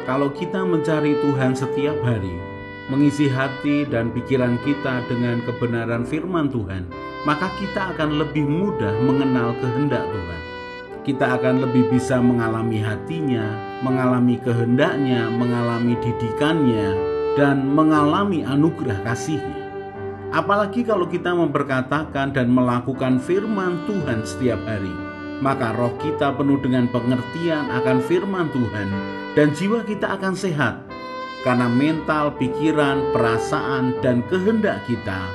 Kalau kita mencari Tuhan setiap hari, mengisi hati dan pikiran kita dengan kebenaran firman Tuhan, maka kita akan lebih mudah mengenal kehendak Tuhan. Kita akan lebih bisa mengalami hatinya, mengalami kehendaknya, mengalami didikannya, dan mengalami anugerah kasih-Nya. Apalagi kalau kita memperkatakan dan melakukan firman Tuhan setiap hari, maka roh kita penuh dengan pengertian akan firman Tuhan, dan jiwa kita akan sehat, karena mental, pikiran, perasaan, dan kehendak kita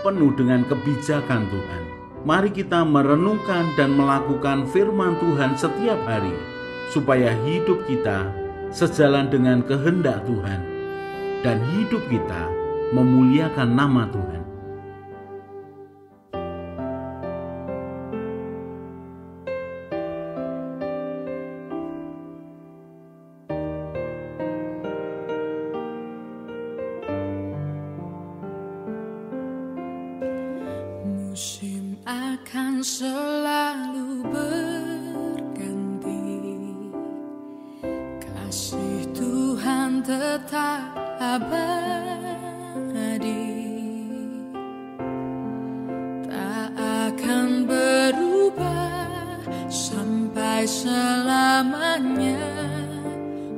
penuh dengan kebijakan Tuhan. Mari kita merenungkan dan melakukan firman Tuhan setiap hari, supaya hidup kita sejalan dengan kehendak Tuhan, dan hidup kita memuliakan nama Tuhan. Musim akan selalu berganti, kasih Tuhan tetap abadi, tak akan berubah sampai selamanya.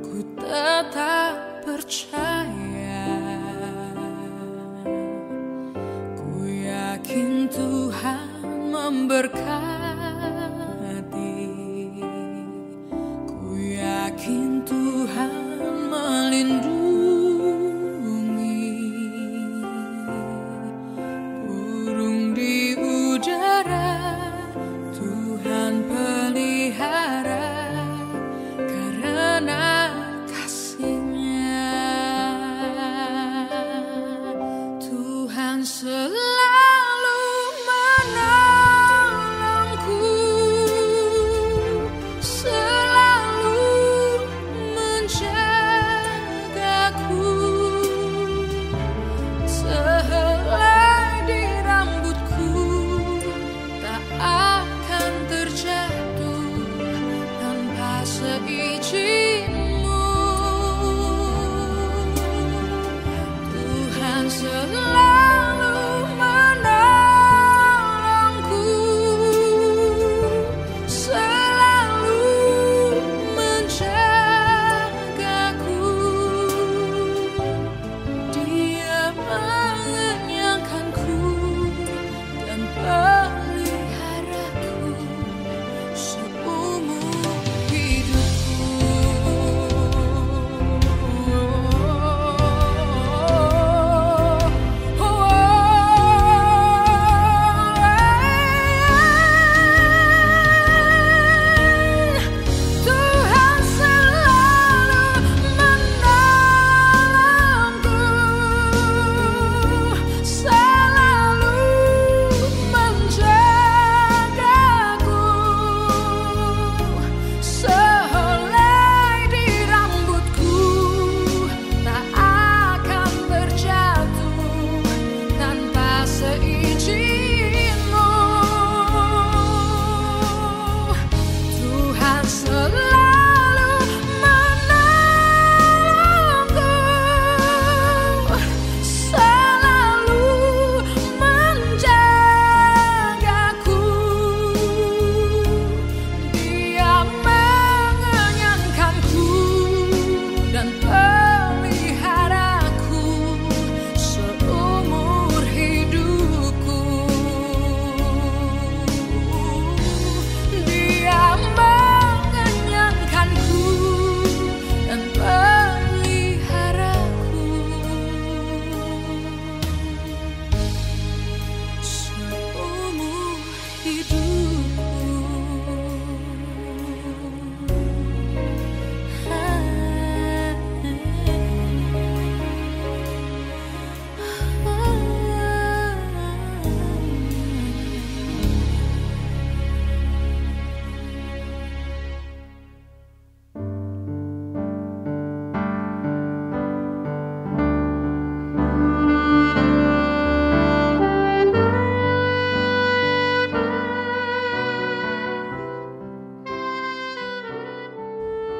Ku tetap percaya, yakin Tuhan memberkati, ku yakin Tuhan melindungi. Burung di udara Tuhan pelihara, karena kasih-Nya Tuhan selalu seizinmu. Tuhan selalu menolongku, selalu menjagaku. Dia mengenyangkanku dan peliharaku seumur hidupku.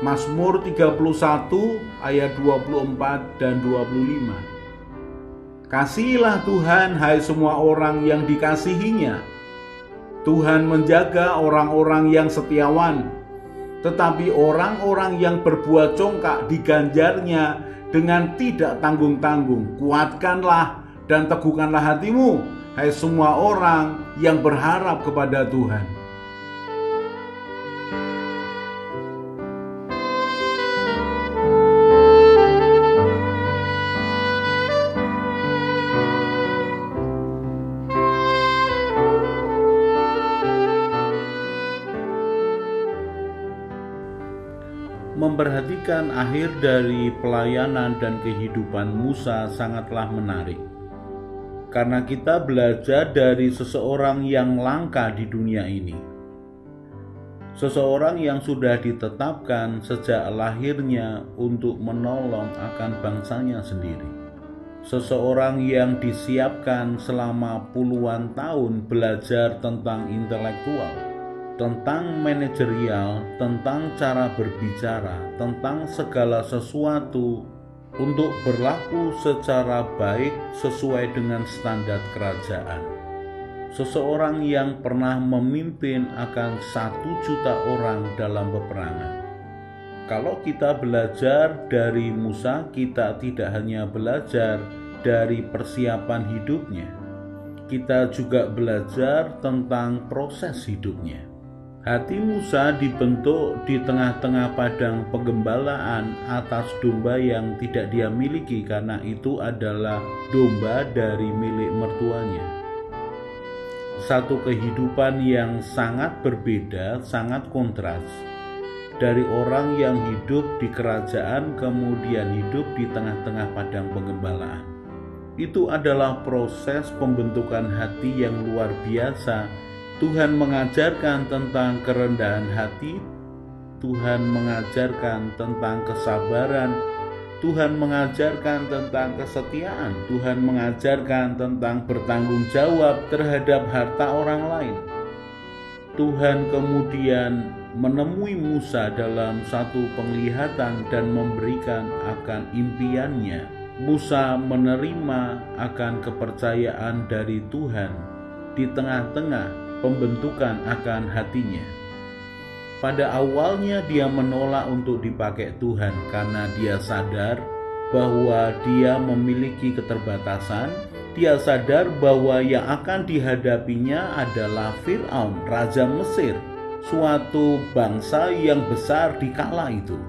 Mazmur 31 ayat 24 dan 25. Kasihilah Tuhan, hai semua orang yang dikasihinya. Tuhan menjaga orang-orang yang setiawan, tetapi orang-orang yang berbuat congkak diganjarnya dengan tidak tanggung-tanggung. Kuatkanlah dan teguhkanlah hatimu, hai semua orang yang berharap kepada Tuhan. Memperhatikan akhir dari pelayanan dan kehidupan Musa sangatlah menarik, karena kita belajar dari seseorang yang langka di dunia ini, seseorang yang sudah ditetapkan sejak lahirnya untuk menolong akan bangsanya sendiri, seseorang yang disiapkan selama puluhan tahun belajar tentang intelektual, tentang manajerial, tentang cara berbicara, tentang segala sesuatu untuk berlaku secara baik sesuai dengan standar kerajaan. Seseorang yang pernah memimpin akan 1 juta orang dalam peperangan. Kalau kita belajar dari Musa, kita tidak hanya belajar dari persiapan hidupnya, kita juga belajar tentang proses hidupnya. Hati Musa dibentuk di tengah-tengah padang penggembalaan atas domba yang tidak dia miliki, karena itu adalah domba dari milik mertuanya. Satu kehidupan yang sangat berbeda, sangat kontras dari orang yang hidup di kerajaan kemudian hidup di tengah-tengah padang penggembalaan. Itu adalah proses pembentukan hati yang luar biasa. Tuhan mengajarkan tentang kerendahan hati, Tuhan mengajarkan tentang kesabaran, Tuhan mengajarkan tentang kesetiaan, Tuhan mengajarkan tentang bertanggung jawab terhadap harta orang lain. Tuhan kemudian menemui Musa dalam satu penglihatan dan memberikan akan impiannya. Musa menerima akan kepercayaan dari Tuhan di tengah-tengah pembentukan akan hatinya. Pada awalnya dia menolak untuk dipakai Tuhan karena dia sadar bahwa dia memiliki keterbatasan. Dia sadar bahwa yang akan dihadapinya adalah Fir'aun, Raja Mesir, suatu bangsa yang besar di kala itu.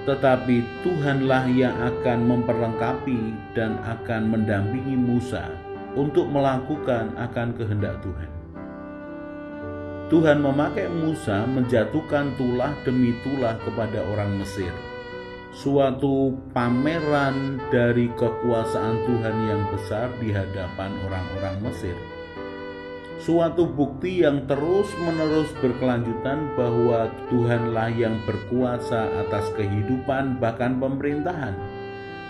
Tetapi Tuhanlah yang akan memperlengkapi dan akan mendampingi Musa untuk melakukan akan kehendak Tuhan. Tuhan memakai Musa menjatuhkan tulah demi tulah kepada orang Mesir. Suatu pameran dari kekuasaan Tuhan yang besar di hadapan orang-orang Mesir. Suatu bukti yang terus-menerus berkelanjutan bahwa Tuhanlah yang berkuasa atas kehidupan bahkan pemerintahan.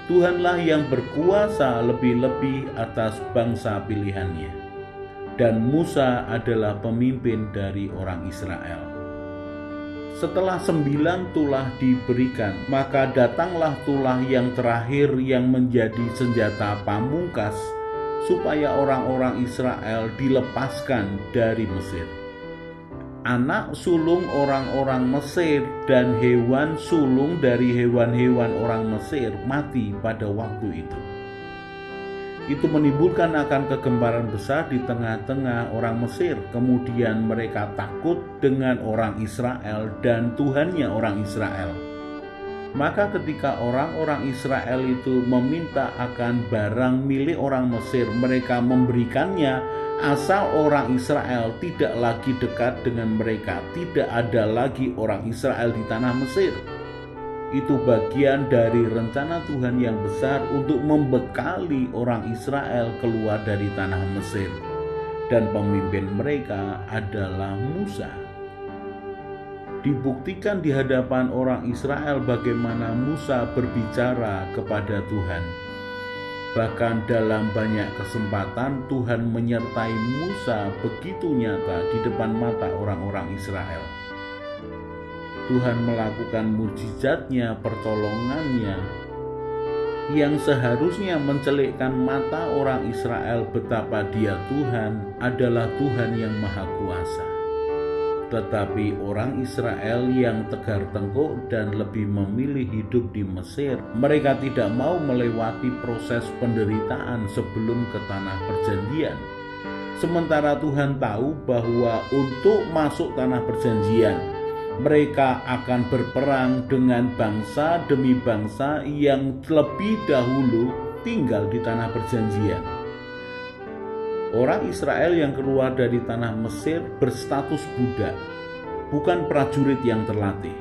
Tuhanlah yang berkuasa lebih-lebih atas bangsa pilihannya. Dan Musa adalah pemimpin dari orang Israel. Setelah 9 tulah diberikan, maka datanglah tulah yang terakhir yang menjadi senjata pamungkas supaya orang-orang Israel dilepaskan dari Mesir. Anak sulung orang-orang Mesir dan hewan sulung dari hewan-hewan orang Mesir mati pada waktu itu. Itu menimbulkan akan kegemparan besar di tengah-tengah orang Mesir. Kemudian mereka takut dengan orang Israel dan Tuhannya orang Israel. Maka ketika orang-orang Israel itu meminta akan barang milik orang Mesir, mereka memberikannya asal orang Israel tidak lagi dekat dengan mereka. Tidak ada lagi orang Israel di tanah Mesir. Itu bagian dari rencana Tuhan yang besar untuk membekali orang Israel keluar dari tanah Mesir. Dan pemimpin mereka adalah Musa. Dibuktikan di hadapan orang Israel bagaimana Musa berbicara kepada Tuhan. Bahkan dalam banyak kesempatan Tuhan menyertai Musa begitu nyata di depan mata orang-orang Israel. Tuhan melakukan mujizatnya, pertolongannya, yang seharusnya mencelikkan mata orang Israel betapa Dia Tuhan adalah Tuhan yang Maha Kuasa. Tetapi orang Israel yang tegar tengkuk dan lebih memilih hidup di Mesir, mereka tidak mau melewati proses penderitaan sebelum ke tanah perjanjian. Sementara Tuhan tahu bahwa untuk masuk tanah perjanjian, mereka akan berperang dengan bangsa demi bangsa yang lebih dahulu tinggal di tanah perjanjian. Orang Israel yang keluar dari tanah Mesir berstatus budak, bukan prajurit yang terlatih.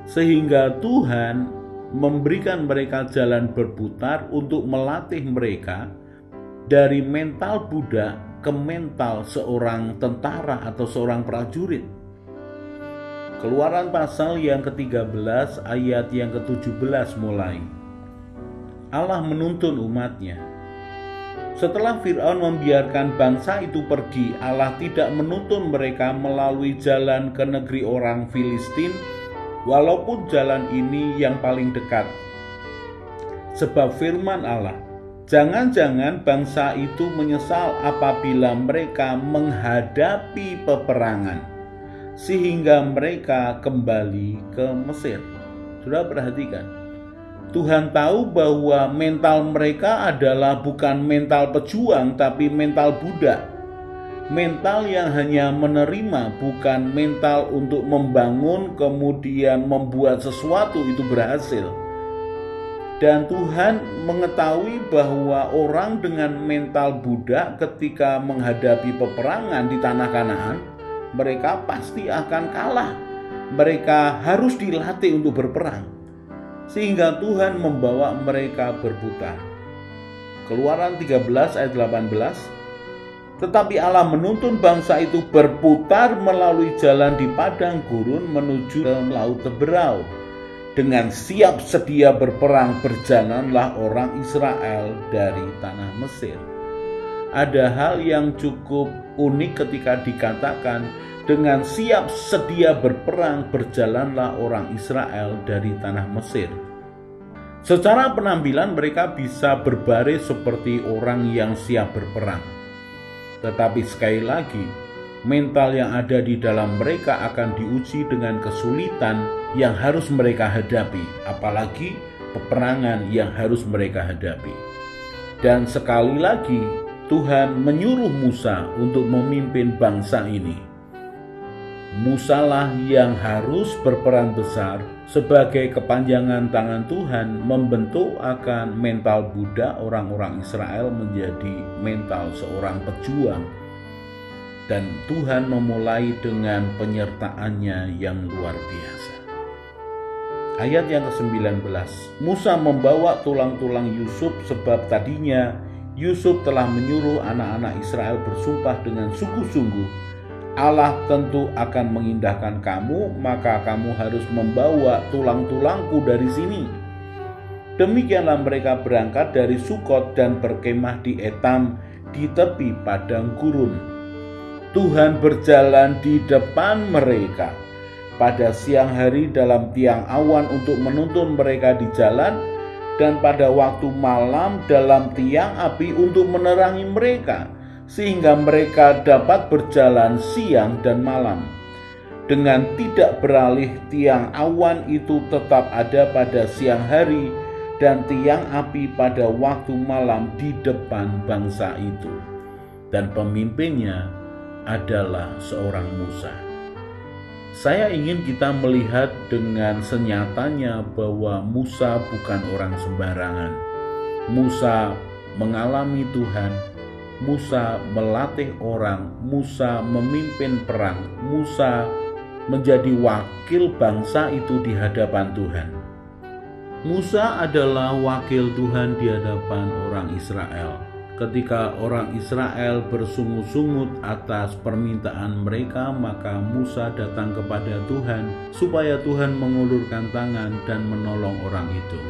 Sehingga Tuhan memberikan mereka jalan berputar untuk melatih mereka dari mental budak ke mental seorang tentara atau seorang prajurit. Keluaran pasal yang ke-13 ayat yang ke-17 mulai. Allah menuntun umatnya. Setelah Fir'aun membiarkan bangsa itu pergi, Allah tidak menuntun mereka melalui jalan ke negeri orang Filistin, walaupun jalan ini yang paling dekat. Sebab firman Allah, jangan-jangan bangsa itu menyesal apabila mereka menghadapi peperangan, sehingga mereka kembali ke Mesir. Sudah perhatikan, Tuhan tahu bahwa mental mereka adalah bukan mental pejuang, tapi mental budak. Mental yang hanya menerima, bukan mental untuk membangun kemudian membuat sesuatu itu berhasil. Dan Tuhan mengetahui bahwa orang dengan mental budak ketika menghadapi peperangan di tanah Kanaan, mereka pasti akan kalah. Mereka harus dilatih untuk berperang. Sehingga Tuhan membawa mereka berputar. Keluaran 13 ayat 18. Tetapi Allah menuntun bangsa itu berputar melalui jalan di padang gurun menuju ke laut Teberau. Dengan siap sedia berperang berjalanlah orang Israel dari tanah Mesir. Ada hal yang cukup unik ketika dikatakan dengan siap sedia berperang berjalanlah orang Israel dari tanah Mesir. Secara penampilan mereka bisa berbaris seperti orang yang siap berperang. Tetapi sekali lagi, mental yang ada di dalam mereka akan diuji dengan kesulitan yang harus mereka hadapi, apalagi peperangan yang harus mereka hadapi. Dan sekali lagi, Tuhan menyuruh Musa untuk memimpin bangsa ini. Musalah yang harus berperan besar sebagai kepanjangan tangan Tuhan membentuk akan mental budak orang-orang Israel menjadi mental seorang pejuang. Dan Tuhan memulai dengan penyertaannya yang luar biasa. Ayat yang ke-19, Musa membawa tulang-tulang Yusuf sebab tadinya Yusuf telah menyuruh anak-anak Israel bersumpah dengan sungguh-sungguh, Allah tentu akan mengindahkan kamu, maka kamu harus membawa tulang-tulangku dari sini. Demikianlah mereka berangkat dari Sukot dan berkemah di Etam di tepi padang gurun. Tuhan berjalan di depan mereka pada siang hari dalam tiang awan untuk menuntun mereka di jalan, dan pada waktu malam dalam tiang api untuk menerangi mereka, sehingga mereka dapat berjalan siang dan malam. Dengan tidak beralih, tiang awan itu tetap ada pada siang hari dan tiang api pada waktu malam di depan bangsa itu. Dan pemimpinnya adalah seorang Musa. Saya ingin kita melihat dengan senyatanya bahwa Musa bukan orang sembarangan. Musa mengalami Tuhan, Musa melatih orang, Musa memimpin perang, Musa menjadi wakil bangsa itu di hadapan Tuhan. Musa adalah wakil Tuhan di hadapan orang Israel. Ketika orang Israel bersungut-sungut atas permintaan mereka, maka Musa datang kepada Tuhan supaya Tuhan mengulurkan tangan dan menolong orang itu.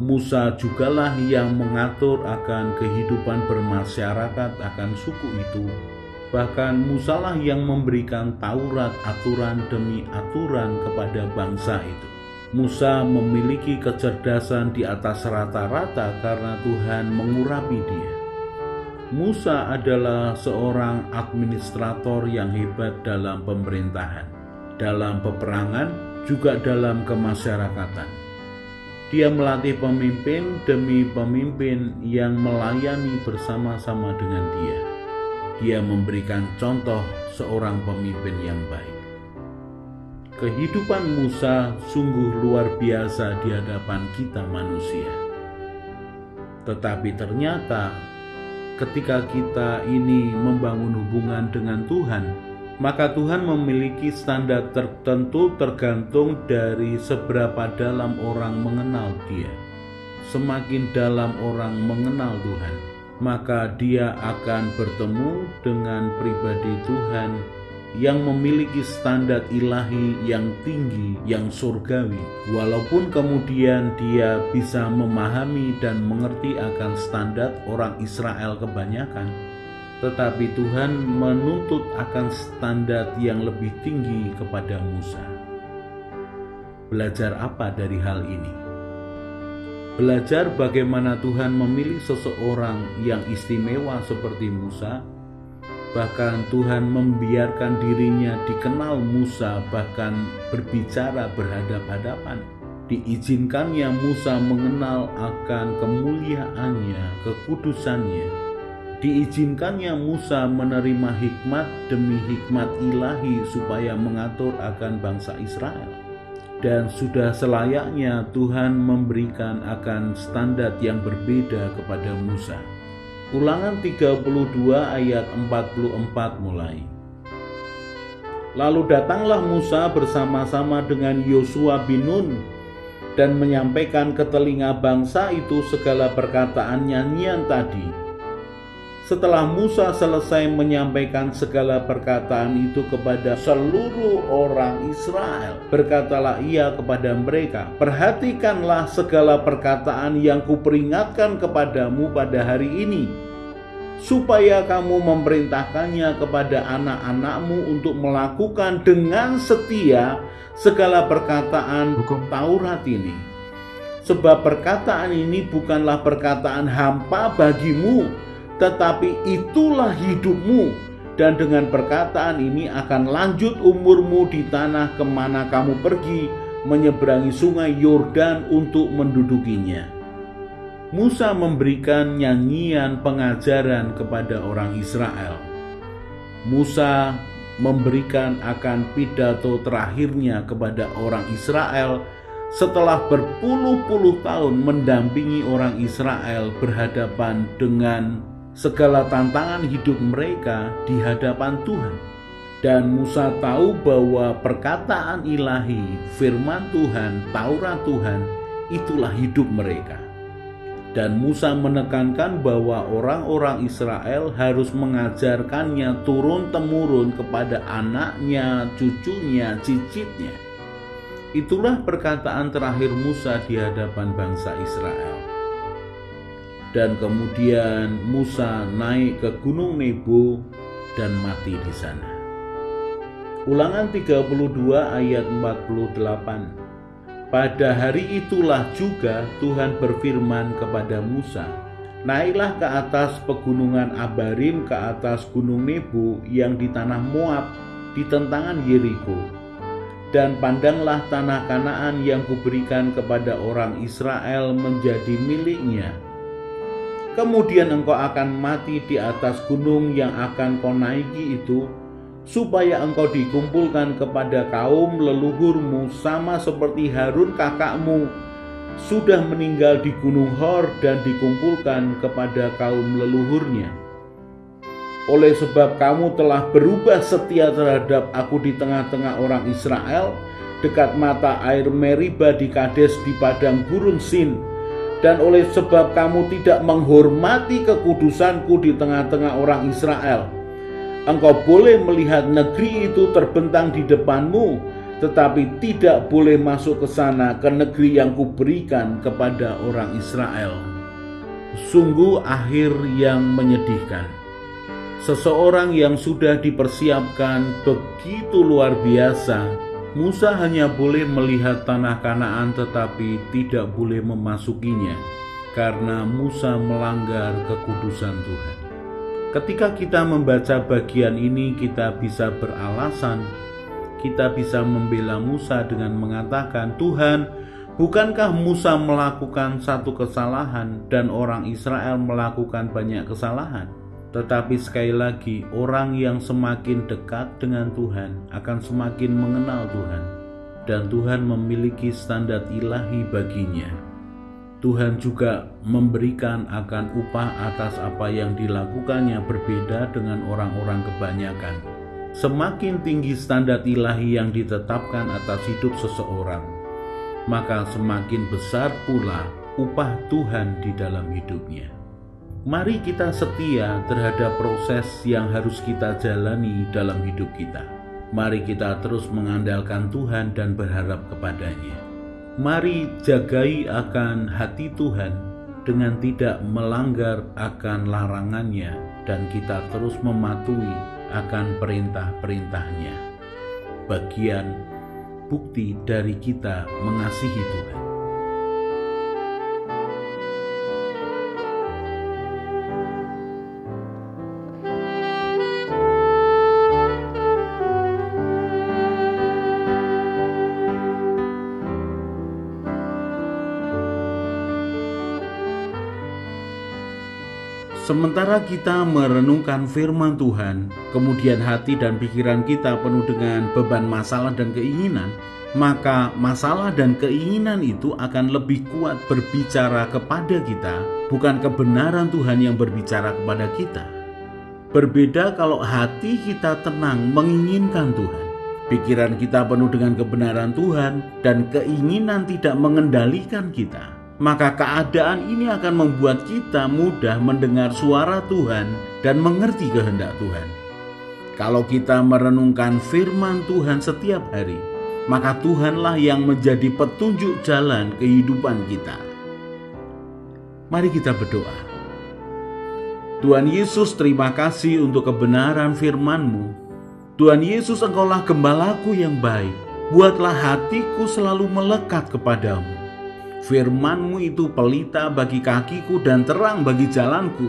Musa jugalah yang mengatur akan kehidupan bermasyarakat akan suku itu, Bahkan Musalah yang memberikan Taurat aturan demi aturan kepada bangsa itu. Musa memiliki kecerdasan di atas rata-rata karena Tuhan mengurapi dia. Musa adalah seorang administrator yang hebat dalam pemerintahan, dalam peperangan, juga dalam kemasyarakatan. Dia melatih pemimpin demi pemimpin yang melayani bersama-sama dengan dia. Dia memberikan contoh seorang pemimpin yang baik. Kehidupan Musa sungguh luar biasa di hadapan kita manusia. Tetapi ternyata ketika kita ini membangun hubungan dengan Tuhan, maka Tuhan memiliki standar tertentu tergantung dari seberapa dalam orang mengenal Dia. Semakin dalam orang mengenal Tuhan, maka dia akan bertemu dengan pribadi Tuhan yang memiliki standar ilahi yang tinggi, yang surgawi. Walaupun kemudian dia bisa memahami dan mengerti akan standar orang Israel kebanyakan, tetapi Tuhan menuntut akan standar yang lebih tinggi kepada Musa. Belajar apa dari hal ini? Belajar bagaimana Tuhan memilih seseorang yang istimewa seperti Musa. Bahkan Tuhan membiarkan dirinya dikenal Musa, bahkan berbicara berhadap-hadapan. Diizinkannya Musa mengenal akan kemuliaannya, kekudusannya. Diizinkannya Musa menerima hikmat demi hikmat ilahi supaya mengatur akan bangsa Israel. Dan sudah selayaknya Tuhan memberikan akan standar yang berbeda kepada Musa. Ulangan 32 ayat 44 mulai. Lalu datanglah Musa bersama-sama dengan Yosua bin Nun dan menyampaikan ke telinga bangsa itu segala perkataan nyanyian tadi. Setelah Musa selesai menyampaikan segala perkataan itu kepada seluruh orang Israel, berkatalah ia kepada mereka, perhatikanlah segala perkataan yang kuperingatkan kepadamu pada hari ini, supaya kamu memerintahkannya kepada anak-anakmu untuk melakukan dengan setia segala perkataan hukum Taurat ini. Sebab perkataan ini bukanlah perkataan hampa bagimu, tetapi itulah hidupmu, dan dengan perkataan ini akan lanjut umurmu di tanah kemana kamu pergi, menyeberangi sungai Yordan untuk mendudukinya. Musa memberikan nyanyian pengajaran kepada orang Israel. Musa memberikan akan pidato terakhirnya kepada orang Israel setelah berpuluh-puluh tahun mendampingi orang Israel berhadapan dengan segala tantangan hidup mereka di hadapan Tuhan. Dan Musa tahu bahwa perkataan ilahi, firman Tuhan, Taurat Tuhan, itulah hidup mereka. Dan Musa menekankan bahwa orang-orang Israel harus mengajarkannya turun-temurun kepada anaknya, cucunya, cicitnya. Itulah perkataan terakhir Musa di hadapan bangsa Israel. Dan kemudian Musa naik ke Gunung Nebo dan mati di sana. Ulangan 32 ayat 48. Pada hari itulah juga Tuhan berfirman kepada Musa, naiklah ke atas pegunungan Abarim, ke atas Gunung Nebo yang di tanah Moab, di tentangan Yeriko. Dan pandanglah tanah Kanaan yang kuberikan kepada orang Israel menjadi miliknya. Kemudian engkau akan mati di atas gunung yang akan kau naiki itu, supaya engkau dikumpulkan kepada kaum leluhurmu, sama seperti Harun kakakmu sudah meninggal di Gunung Hor dan dikumpulkan kepada kaum leluhurnya. Oleh sebab kamu telah berubah setia terhadap aku di tengah-tengah orang Israel, dekat mata air Meriba di Kades di padang gurun Sin, dan oleh sebab kamu tidak menghormati kekudusanku di tengah-tengah orang Israel, engkau boleh melihat negeri itu terbentang di depanmu, tetapi tidak boleh masuk ke sana, ke negeri yang kuberikan kepada orang Israel. Sungguh akhir yang menyedihkan. seseorang yang sudah dipersiapkan begitu luar biasa. Musa hanya boleh melihat tanah Kanaan tetapi tidak boleh memasukinya karena Musa melanggar kekudusan Tuhan. Ketika kita membaca bagian ini, kita bisa beralasan, kita bisa membela Musa dengan mengatakan, Tuhan, bukankah Musa melakukan satu kesalahan dan orang Israel melakukan banyak kesalahan? Tetapi sekali lagi, orang yang semakin dekat dengan Tuhan akan semakin mengenal Tuhan. Dan Tuhan memiliki standar ilahi baginya. Tuhan juga memberikan akan upah atas apa yang dilakukannya berbeda dengan orang-orang kebanyakan. Semakin tinggi standar ilahi yang ditetapkan atas hidup seseorang, maka semakin besar pula upah Tuhan di dalam hidupnya. Mari kita setia terhadap proses yang harus kita jalani dalam hidup kita. Mari kita terus mengandalkan Tuhan dan berharap kepadanya. Mari jagai akan hati Tuhan dengan tidak melanggar akan larangannya dan kita terus mematuhi akan perintah-perintahnya. Bagian bukti dari kita mengasihi Tuhan. Sementara kita merenungkan firman Tuhan, kemudian hati dan pikiran kita penuh dengan beban masalah dan keinginan, maka masalah dan keinginan itu akan lebih kuat berbicara kepada kita, bukan kebenaran Tuhan yang berbicara kepada kita. Berbeda kalau hati kita tenang menginginkan Tuhan, pikiran kita penuh dengan kebenaran Tuhan, dan keinginan tidak mengendalikan kita. Maka keadaan ini akan membuat kita mudah mendengar suara Tuhan dan mengerti kehendak Tuhan. Kalau kita merenungkan firman Tuhan setiap hari, maka Tuhanlah yang menjadi petunjuk jalan kehidupan kita. Mari kita berdoa. Tuhan Yesus, terima kasih untuk kebenaran firman-Mu. Tuhan Yesus, Engkaulah gembalaku yang baik. Buatlah hatiku selalu melekat kepadamu. Firman-Mu itu pelita bagi kakiku dan terang bagi jalanku.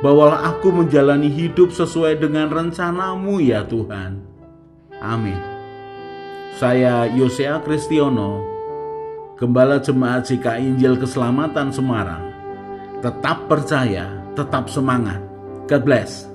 Bawalah aku menjalani hidup sesuai dengan rencana-Mu ya Tuhan. Amin. Saya Yosea Kristiono, Gembala Jemaat GKI Injil Keselamatan Semarang. Tetap percaya, tetap semangat. God bless.